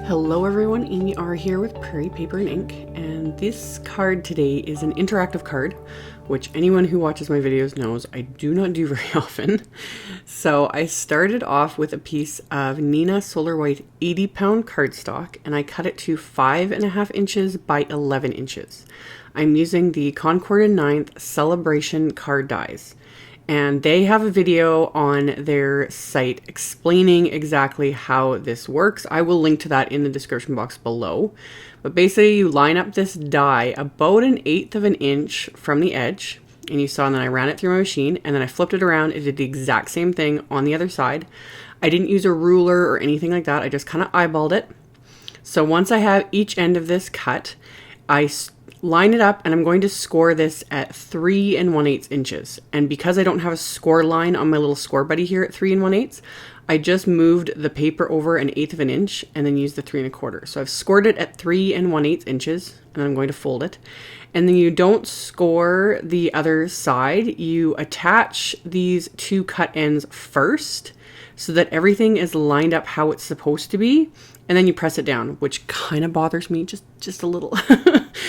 Hello everyone, AmyR here with Prairie Paper and Ink, and this card today is an interactive card, which anyone who watches my videos knows I do not do very often. So I started off with a piece of Neenah Solar White 80-pound cardstock, and I cut it to 5.5 inches by 11 inches. I'm using the Concord 9th Celebration card dies. And they have a video on their site explaining exactly how this works. I will link to that in the description box below. But basically you line up this die about 1/8 of an inch from the edge. And you saw, and then I ran it through my machine, and then I flipped it around. It did the exact same thing on the other side. I didn't use a ruler or anything like that. I just kind of eyeballed it. So once I have each end of this cut, I line it up, and I'm going to score this at 3 1/8 inches. And because I don't have a score line on my little score buddy here at 3 1/8, I just moved the paper over 1/8 of an inch and then used the 3 1/4. So I've scored it at 3 1/8 inches, and I'm going to fold it. And then you don't score the other side. You attach these two cut ends first so that everything is lined up how it's supposed to be. And then you press it down, which kind of bothers me just a little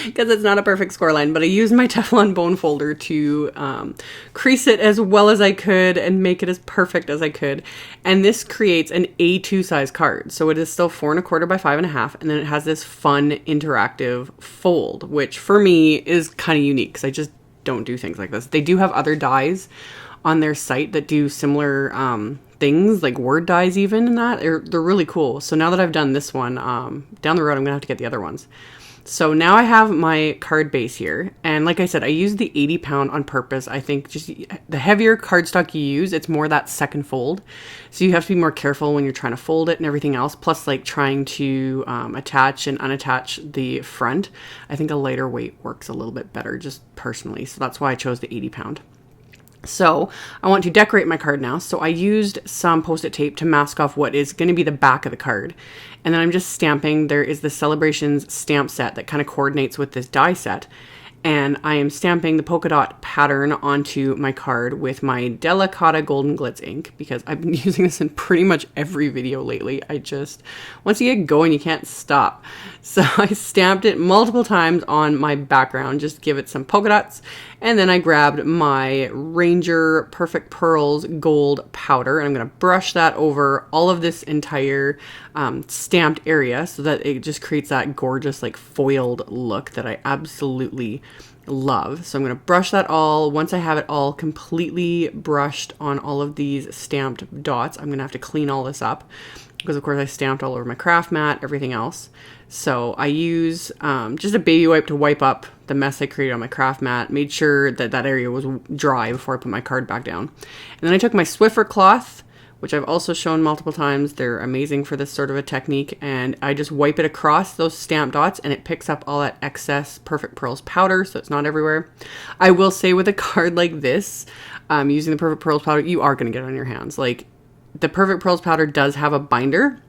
because it's not a perfect score line. But I used my Teflon bone folder to crease it as well as I could and make it as perfect as I could. And this creates an A2 size card. So it is still 4 1/4 by 5.5. And then it has this fun interactive fold, which for me is kind of unique because I just don't do things like this. They do have other dies on their site that do similar things, like word dies even, and that they're really cool. So now that I've done this one, down the road I'm gonna have to get the other ones. So now I have my card base here, and like I said, I used the 80-pound on purpose. I think just the heavier cardstock you use, it's more that second fold, so you have to be more careful when you're trying to fold it and everything else, plus like trying to attach and unattach the front. I think a lighter weight works a little bit better, just personally, so that's why I chose the 80-pound. So I want to decorate my card now. So I used some Post-it tape to mask off what is going to be the back of the card. And then I'm just stamping. There is the Celebrations stamp set that kind of coordinates with this die set. And I am stamping the polka dot pattern onto my card with my Delicata Golden Glitz ink because I've been using this in pretty much every video lately. Once you get going, you can't stop. So I stamped it multiple times on my background, just give it some polka dots. And then I grabbed my Ranger Perfect Pearls gold powder, and I'm going to brush that over all of this entire stamped area so that it just creates that gorgeous like foiled look that I absolutely love. So I'm going to brush that all. Once I have it all completely brushed on all of these stamped dots, I'm going to have to clean all this up because of course I stamped all over my craft mat, everything else. So I use just a baby wipe to wipe up the mess I created on my craft mat, made sure that that area was dry before I put my card back down. And then I took my Swiffer cloth, which I've also shown multiple times. They're amazing for this sort of a technique. And I just wipe it across those stamped dots and it picks up all that excess Perfect Pearls powder so it's not everywhere. I will say with a card like this, using the Perfect Pearls powder, you are going to get it on your hands. Like the Perfect Pearls powder does have a binder.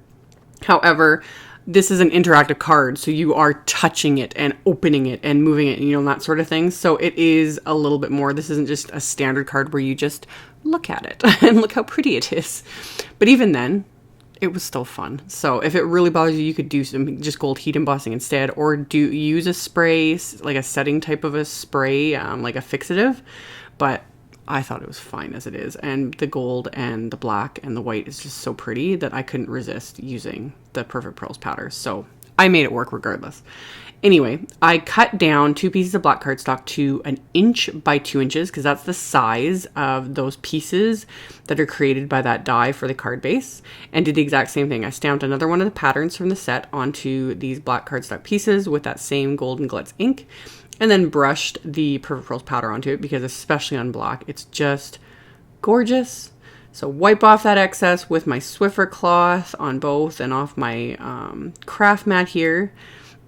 However, this is an interactive card, so you are touching it and opening it and moving it, and that sort of thing. So it is a little bit more. This isn't just a standard card where you just look at it and look how pretty it is. But even then, it was still fun. So if it really bothers you, you could do some just gold heat embossing instead, or use a spray, like a setting type of a spray, like a fixative. But I thought it was fine as it is. And the gold and the black and the white is just so pretty that I couldn't resist using the Perfect Pearls powder. So I made it work regardless. Anyway, I cut down 2 pieces of black cardstock to 1 inch by 2 inches because that's the size of those pieces that are created by that die for the card base, and did the exact same thing. I stamped another one of the patterns from the set onto these black cardstock pieces with that same Golden Glitz ink, and then brushed the Perfect Pearls powder onto it because especially on black, it's just gorgeous. So wipe off that excess with my Swiffer cloth on both and off my craft mat here.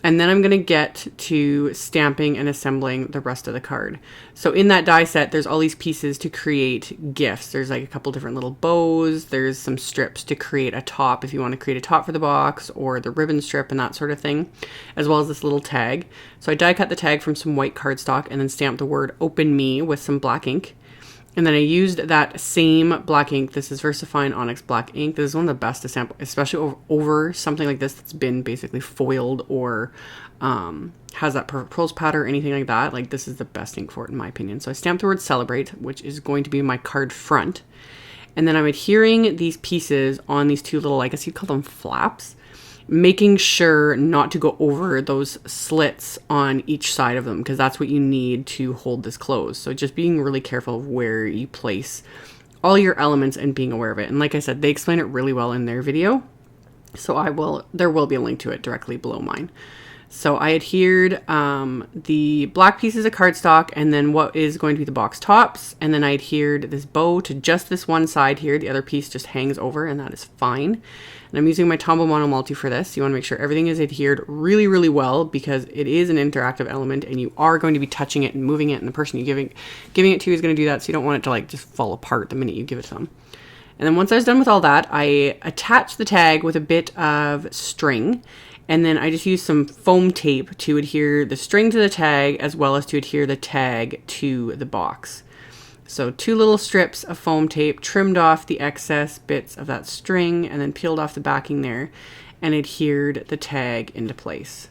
And then I'm going to get to stamping and assembling the rest of the card. So in that die set, there's all these pieces to create gifts. There's like a couple different little bows. There's some strips to create a top if you want to create a top for the box, or the ribbon strip and that sort of thing, as well as this little tag. So I die cut the tag from some white cardstock and then stamped the word "Open Me" with some black ink. And then I used that same black ink. This is VersaFine Onyx Black ink. This is one of the best to sample, especially over something like this that's been basically foiled or has that pearls pattern or anything like that. Like, this is the best ink for it in my opinion. So I stamped the word celebrate, which is going to be my card front. And then I'm adhering these pieces on these two little, I guess you'd call them flaps, making sure not to go over those slits on each side of them, because that's what you need to hold this closed. So just being really careful of where you place all your elements and being aware of it. And like I said, they explain it really well in their video. So there will be a link to it directly below mine. So I adhered the black pieces of cardstock and then what is going to be the box tops. And then I adhered this bow to just this one side here. The other piece just hangs over, and that is fine. And I'm using my Tombow Mono Multi for this. You want to make sure everything is adhered really, really well, because it is an interactive element and you are going to be touching it and moving it. And the person you're giving it to is going to do that. So you don't want it to like just fall apart the minute you give it to them. And then once I was done with all that, I attached the tag with a bit of string. And then I just used some foam tape to adhere the string to the tag, as well as to adhere the tag to the box. So 2 little strips of foam tape, trimmed off the excess bits of that string, and then peeled off the backing there and adhered the tag into place.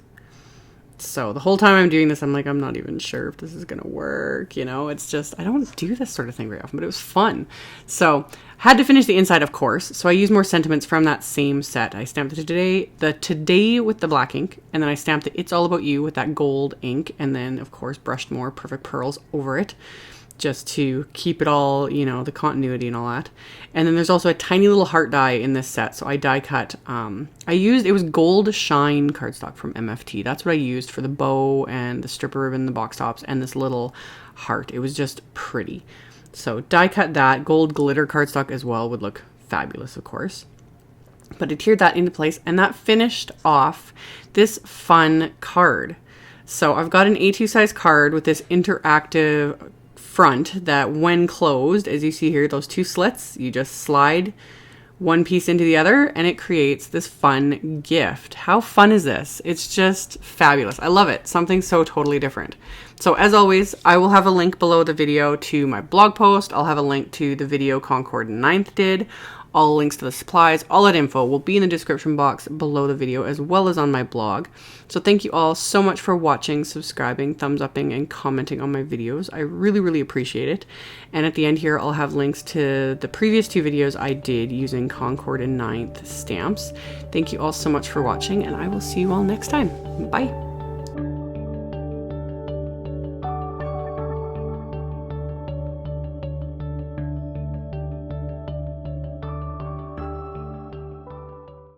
So the whole time I'm doing this, I'm like, I'm not even sure if this is going to work. You know, it's just, I don't do this sort of thing very often, but it was fun. So had to finish the inside, of course. So I used more sentiments from that same set. I stamped the today with the black ink, and then I stamped the It's All About You with that gold ink, and then of course brushed more Perfect Pearls over it, just to keep it all, you know, the continuity and all that. And then there's also a tiny little heart die in this set. So I die cut, it was Gold Shine cardstock from MFT. That's what I used for the bow and the stripper ribbon, the box tops, and this little heart. It was just pretty. So die cut that. Gold glitter cardstock as well would look fabulous, of course. But adhered that into place, and that finished off this fun card. So I've got an A2 size card with this interactive front that when closed, as you see here, those 2 slits, you just slide one piece into the other and it creates this fun gift. How fun is this? It's just fabulous. I love it. Something so totally different. So as always, I will have a link below the video to my blog post. I'll have a link to the video Concord 9th did. All links to the supplies, all that info will be in the description box below the video, as well as on my blog. So thank you all so much for watching, subscribing, thumbs upping, and commenting on my videos. I really, really appreciate it. And at the end here, I'll have links to the previous 2 videos I did using Concord 9th stamps. Thank you all so much for watching, and I will see you all next time. Bye.